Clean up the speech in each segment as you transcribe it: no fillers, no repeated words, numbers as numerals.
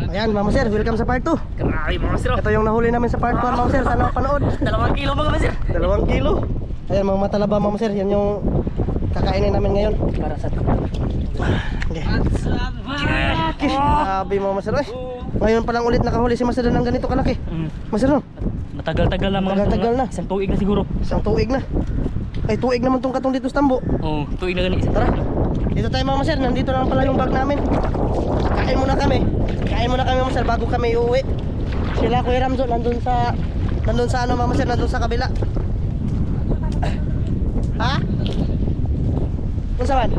Ayan, Mama Sir, welcome sa part 2. Grabe mga sir. Ito yung nahuli namin sa part 1, Mama Sir. Sana panood. 2 kilo mga sir. 2 kilo. Ayan, mga matalaba, Mama Sir. Yan yung kakainin namin ngayon. Para sa Okay. Grabe, Mama Sir. Ay, ngayon pa lang ulit nakahuli si Master ng ganito kalaki. Master, no? Matagal-tagal na mga Matagal-tagal na. Isang tuig na siguro. Isang tuig na. Ay, tuig naman tong katong dito sa tambo. Oo, tuig na gani. Tara. Dito tayo, Mama Sir. Nandito na pala yung bag namin. Kain muna kami. Kain muna kami, Mama Sir, bago kami uuwi. Sila Kuya Ramzo nandun sa ano, Mama Sir, nandun sa kabila. Ha? Kung saan?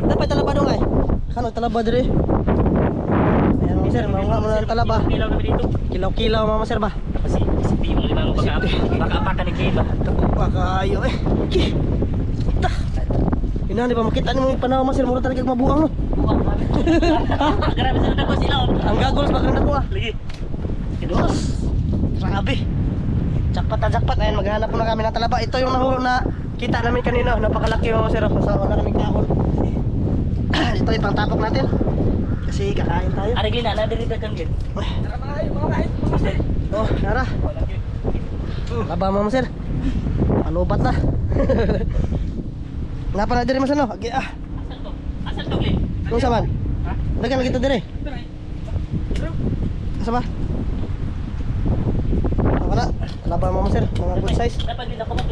Dapat talaba dong ay. Kano talaba dire? Ayan, Mama Sir, maunga mo na ng talaba. Kilaw kami dito. Kilaw-kilaw, Mama Sir ba? Kasi isipin mo limang baka-apaka ni Kay ba? Pakayo eh. Okay. Ta. Ina, di ba makita ni mo yung panahon, Mama Sir, mura talaga mabuang no. Buwang kami. Grabe sa nagko sila. Ang gagols baka na ko ah. Lagi. Dos. Grabe. Jackpot na jackpot. Ayan, maghanap muna kami ng talaba. Ito yung nahulog na kita namin kanina. Napakalaki, Mama Sir. Sa una kami kahon. Ito yung pangtapok natin. Kasi kakain tayo. Ari gina na diri dagan gid. Tara mga kain. Oh, tara. Laba, Mama Sir. Alubat na. Nga pa na diri masano. Agi ah. Asal to? Asal to gid? Kung saan? Ha? Dagan lagi to dire. Asa ba? Wala. Laba, Mama Sir. Mga good size. Dapat din ako mag.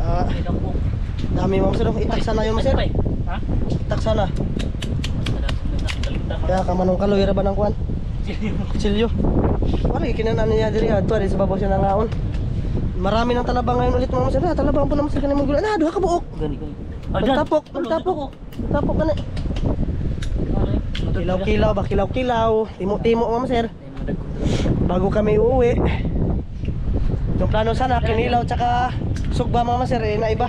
Ah, dami, Mama Sir. Itak sana yung Mama Sir. Ha? Itak sana. Kaya kamanong kaloy ra ba ng kuan? Silyo. Wala ikinanaan niya diri adto sa babaw siya nangaon. Marami ng talaba ngayon ulit, Mama Sir. Talaba po naman sa kanimo gulo. Na, duha ka buok. Gani gani. Magtapok. Tapok ka na. Kilaw-kilaw ba? Kilaw-kilaw. Timo-timo, Mama Sir. Bago kami uuwi. Yung plano sana, kinilaw tsaka sugba, Mama Sir, eh, naiba.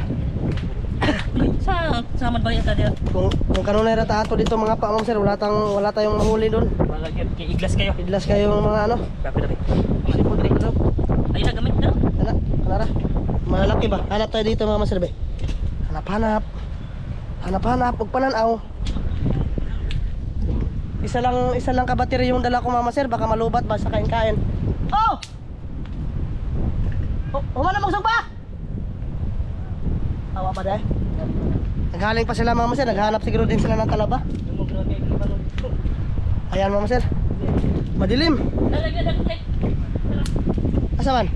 Sa man ba yan tadi? Kung kanunay rata ato dito mga pa, Mama Sir, wala tayong mahuli doon. Wala gyud kay iglas kayo. Idlas kayo ng mga ano. Dapat. Malipod rin ko. Ay na gamit na. Kanara. Malaki ba? Hanap tayo dito, Mama Sir, be. Hanap-hanap. Hanap-hanap, ug pananaw. Isa lang kabateri yung dala ko, Mama Sir, baka malubat ba sa kain-kain. Oh! Humana magsugba! Awa pa dahil. Naghaling pa sila, Mama Sir, naghanap siguro din sila ng talaba. Ayan, Mama Sir. Madilim. Asa man?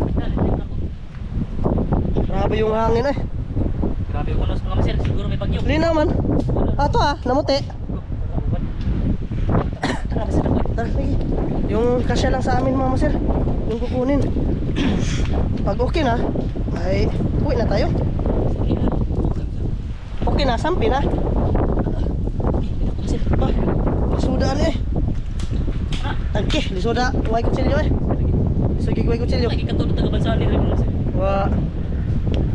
Grabe yung hangin eh. Grabe yung unos mga sir, siguro may bagyo. Linaw man. Ato ah, namuti. Tara, sige. Yung kasya lang sa amin, Mama Sir. Yung kukunin. Pag okay na, ay uwi na tayo. Okay na, sampi na. Ba, lisudaan eh. Tagki, lisuda. Huwag kutsilyo eh. Sige, huwag kutsilyo. Lagi katulad taga-bansahan ni rin mga sir. Wa.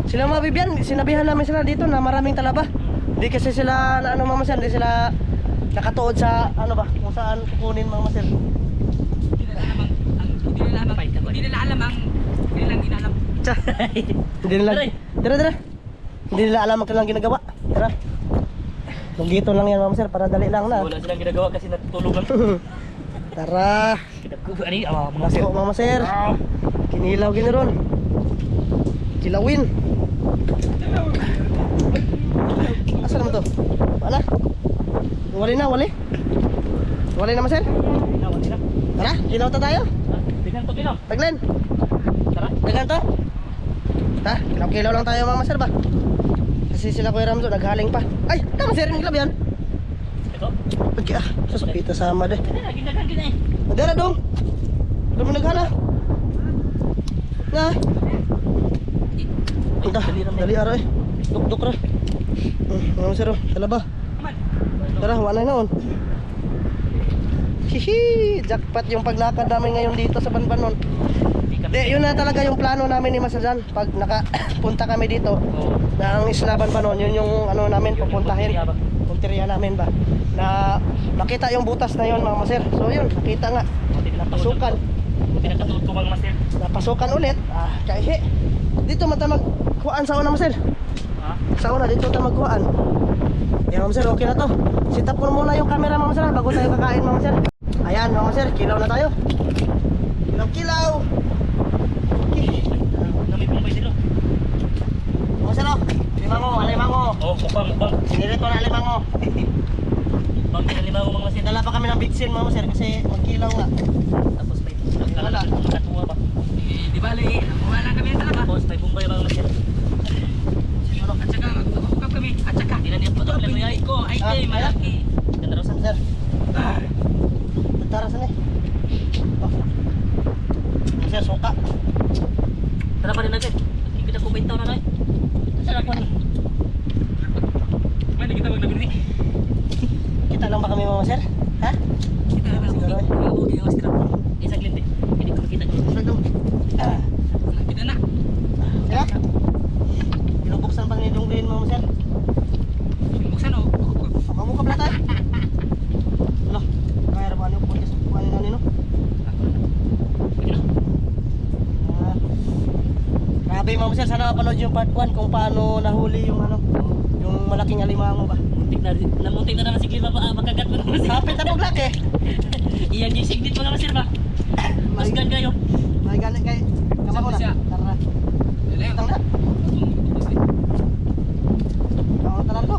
Sila mga bibyan, sinabihan namin sila dito na maraming talaba. Hindi kasi sila na ano, Mama Sir, hindi sila nakatuod sa ano ba, kung saan kukunin, Mama Sir. Hindi nila alam ang Tsa. Hindi nila. Tara. Hindi nila alam ang kanilang ginagawa. Tara. Lugito lang yan, Mama Sir, para dali lang na. Wala silang ginagawa kasi natutulog lang. Tara. Ani mga sir. Masok, Mama Sir. Kinilaw giniron. Kilawin. Asa naman to? Wala. Wali na, wali. Wali na, Mama Sir. Tara, kilaw ta tayo. Tingnan to kilaw. Taglen. Tara. Dagan to. Ta, kilaw lang tayo, Mama Sir ba? Kasi sila Kuya Ramzo naghaling pa. Ay, tama Sir, yung kilab yan. Ito. Pagki ah, susapita sama deh. Ginagan gina eh. Madara dong. Dumi naghana. Na. Ito, dali araw eh. Duk ra. Mama Sir, talaba. Tara, wala na noon. Hihi, jackpot yung paglakad namin ngayon dito sa Banbanon. Di, yun na talaga yung plano namin ni Masajan. Pag nakapunta kami dito ng Isla Banbanon, yun yung ano namin pupuntahin. Punteriya namin ba? Na makita yung butas na yun, Mama Sir. So yun, nakita nga. Pasukan. Pinakatutubang mas sir. Napasukan ulit. Ah, kaya dito man ta magkuhaan sa una, Mama Sir. Ha? Sa una dito ta magkuhaan. Yan mga sir, okay na to. Set up ko muna yung camera mga sir bago tayo kakain mga sir. Ayan mga sir, kilaw na tayo. Kilaw. Okay. Kami pong may silo. Mga sir, oh. Alimango. Oh, mukbang. Sinirito na alimango. Mukbang din ang lima ko mga masin. Dala pa kami ng bitsin mga sir kasi magkilaw nga. Tapos may Wala. nakatuwa pa. Di bali, nakuha lang kami ng talaba. Tapos may bumbay mga masin. At saka, magpapukap kami. At saka, hindi na niya pa ito. Ay ko, ay kay, malaki. Ganda raw sa Sir. Tara sini. Oh. Mga sir, suka. Tara pa rin natin. Kita ko 20 taon na na eh. Saan ako ni? Pwede kita maglabiri. Kita lang ba kami mga sir? Ha? Kita lang Siguro eh. Okay, awas kita. Isang glinte. Hindi ko makita. Kita na. Sira? Binubuksan pa ni Dongrin mga sir. Buksan o. Kamu ka pala tayo? Ano? Kaya ba ano yung podcast ko ano nino? Ah. Grabe mga sir, sana mapanood yung part 1 kung paano nahuli yung ano, yung malaking alimango ba? Namuntik na naman si Klima pa. Makagat mo naman si Kapit na pag eh. Iyan yung signet mga masir ba? Masgan kayo. May ganit kay kama ko na. Siya. Tara. Tang na. Oh, tara ko.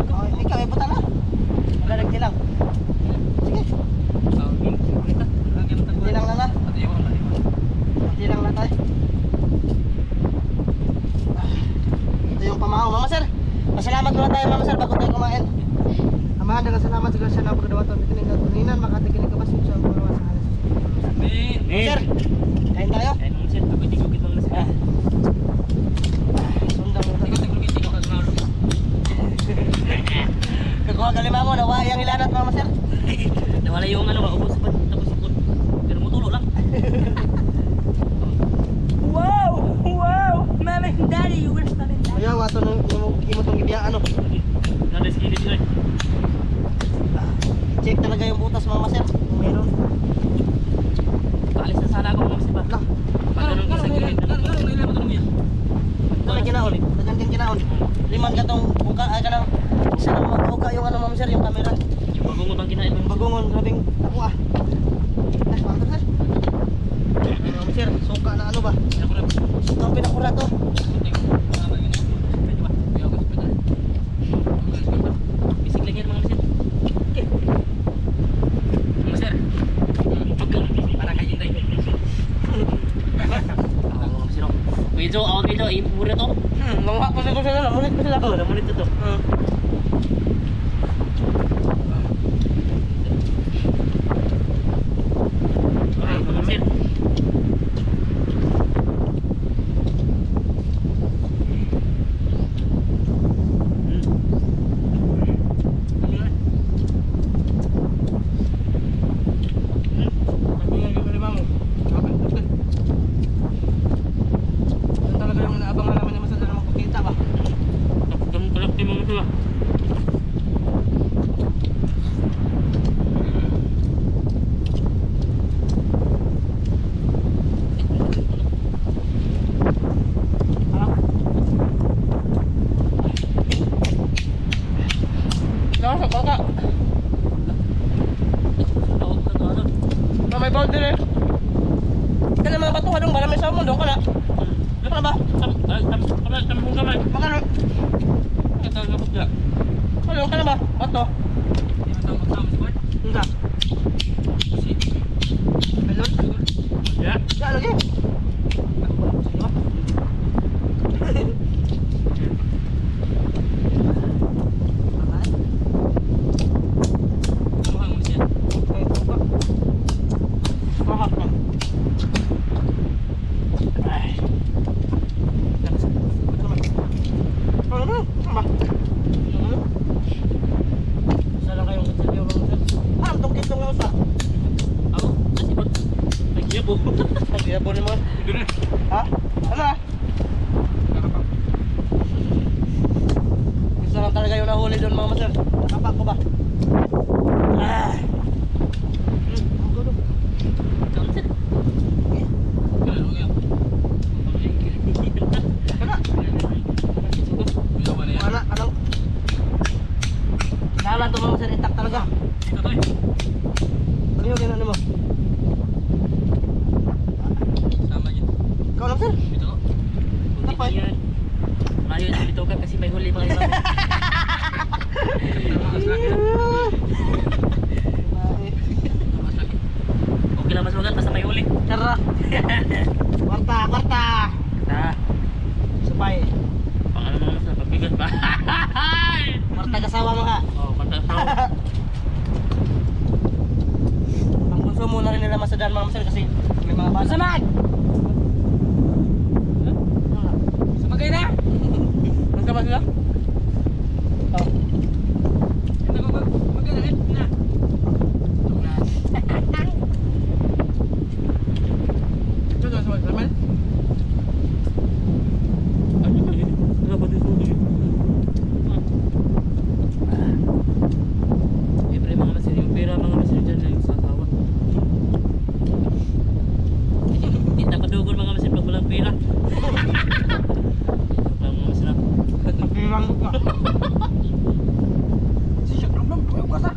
Oh, ikaw ay buta na. Magalag lang. Sige. Tilang na na. Tilang na tayo. Ito yung pamahaw, Mama Sir. Masalamat muna tayo, Mama Sir, bago tayo kumain. Amahan, dengan salamat segala siya na pagkadawaton. Itiningan tuninan, makatikinig ka ba siya ang pagawa sa halas. Mama Sir, kain tayo. Kain mo masir. Ako itigugit mga masir. Sundang mo tayo. Tigugit ka mga Kagawa galimango, nawa yung ilanat, Mama Sir. Nawala yung ano, maubos pa. Tapos ipon. Pero mutulo lang. Wow! Mama and Daddy, you were studying that. Ayaw, wato nung imot ng ibiyaan, ano. Nada si Gilid yun. Check talaga yung butas, Mama Sir. Kung meron. Paalis na sana ako mga masir ba? Lah, Pag ganun isang gilid. Nailan mo ito niya? wala kinaon. Dagan din kinaon. Liman ka tong buka, ay ka nang isa lang magbuka yung ano, Mama Sir, yung camera. Yung bagungot ang kinain mo. Yung bagungon, sabing ako ah. Mama Sir. Mama Sir, suka na ano ba? Suka ang pinakura to. Bisig lagi mga masir. Okay. Mga masir. Para kayo tayo. Mga masir. Medyo, awag medyo, mura to. Mangha ko sila, namunit ko sila. Oo, namunit to. Ay, mga masir. Talaga yung inaabangan namin ni Masal na magkukita ba? Kalap din mga masir. Nasa kaka. May boundary eh. Kaya mga batuhan doon, marami sa mundo ka na. Doon ka na ba? Tampung kamay. Magano? Ito, lapot ka. Doon ka na ba? Bato? Hindi. Melon? Ya. Ya, lagi. Mahal ka. Ay. Ano ba? Isa lang kayong kutsilyo mga sir. Ah, ang tungkit lang nga usa. Ako, nasibot. Nagyabo. Ay, yabo ni mo. Ha? Ano ah? Isa lang talaga yung nahuli doon mga sir. Nakapak ko ba? Ah. Ang gulo. Kamu sir. Kana. Kana? masugap kasi may huli mga iwan. Okay lang masugat basta may huli. Tara. Kwarta, kwarta. Na, Supay. pang ano mga mas pabigat pa. Kwarta kasawa mga. Oh, mantap tao. Pang konsumo na rin nila masadan mga masal kasi may mga bata. Samad. Samagay na. Nagka ba sila? Oh. Magkakalit na. Ito sa mga ramen. Ano ba yun? Ano ba dito? Siyempre mga masin, yung pera mga masin dyan lang sa asawa. Hindi napadugol mga masin pag walang pera. Ang mga masin lang. Nagbilang ka. Siya problem, bukas ah.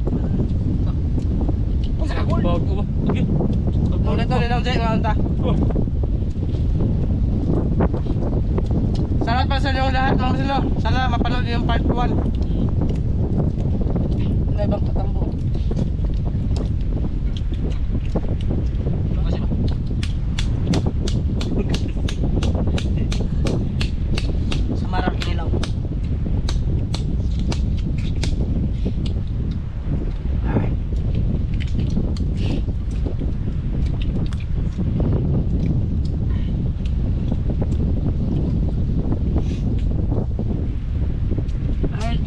Unsa ka gol? Bawag ko ba? Okay. Ulit to nilang Jay mga unta. Salamat pa sa inyong lahat mga masilo. Sana mapanood niyo yung part 1. May ibang tatambo. Sa marang nilaw.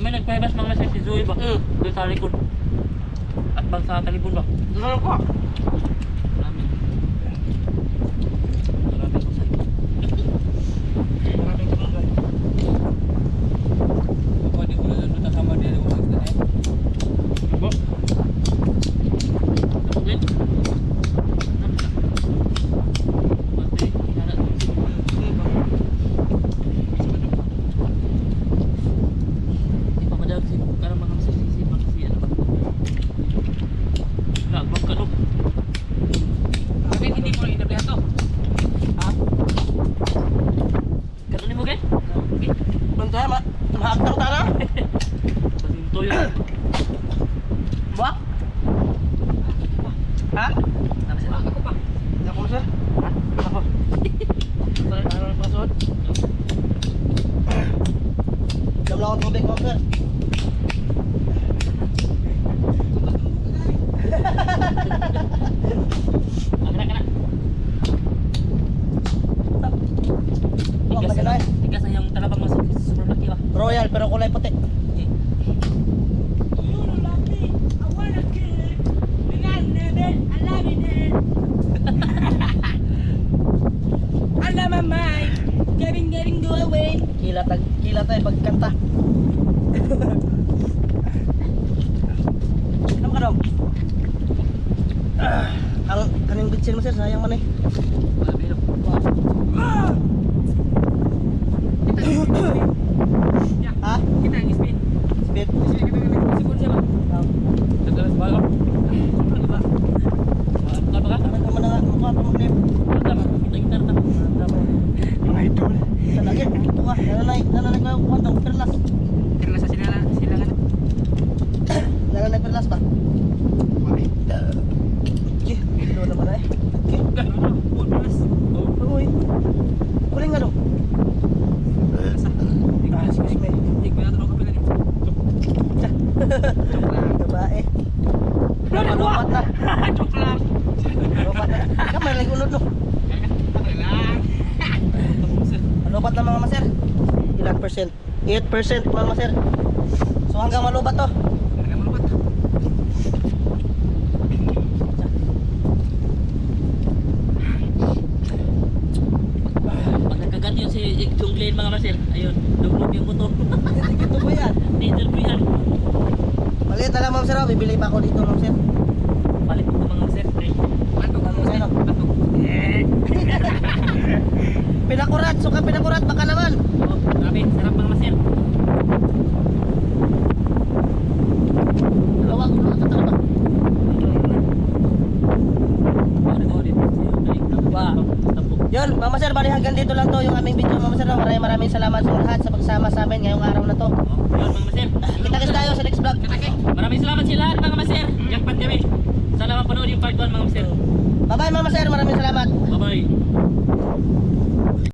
May nagpahibas mga masin si Zoe ba? Doon sa likod. At bang sa talibon ba? Ano ko? Marami. Marami ko sa'yo. Maraming tumanggal. Pwede ko na doon kasama din ako sa eh. Ba? Tapos Pati, hinanat mo. Di pa madalag si karang mga masisisipag si ano ba? Lagbang ka no? Bakit hindi mo rin inabihan to? Ha? Karoon mo gay? Okay. Bantay, mahagtang ta na. Pasinto yun. Ba? Ha? Tama siya. Ako pa. Hindi ako masal. Ha? Ako. Sorry, ano ang pasod? Dam lang ang tubig mo, sir. Kana. Oh, magalay. Tigas na yung talabang mo sa super laki ba? Royal pero kulay puti. Alam mamay, garing go away. Kila tayo pagkanta. Ano ka daw? Ang kaning bitsin mo sir, sayang man eh. Grabe no. Ha? Kita ang speed. Speed. Kita ang sipon siya ba? Tagalas ba? Ano ba? Ano ba ka? Ano naman na mukha pa mag-clip? Tama, kita na. Mga idol. Sa lagi, ito ka. Nananay ko yung kwantong perlas. Kira sa sila nga. Nananay perlas ba? Okay, ilo naman na eh. Okay. Uy. Kuling nga daw. Excuse me. Babae. Lupat na. Lupat na. Kamay lang unod no. Lupat na mga maser. Ilang percent? 8% mga maser. So hanggang malubat to. Pag nagkagat yun si Junglen mga masil, ayun, lumog yung buto. Ito po yan. Danger po yan. Maliit na lang mga maser. Bibili pa ako dito mga maser. Palit po mga masil. Pinakurat. Suka pinakurat. Baka naman. Oh, grabe, sarap mga masil. Lawag. Lawag ka talaga. Ulit. Yan. Mama Sir, bali hanggang dito lang to yung aming video Mama Sir. Maraming salamat sa lahat sa pagsama sa amin ngayong araw na to. Yun mga master. Kita-kits tayo sa next vlog. Maraming salamat sa lahat mga master.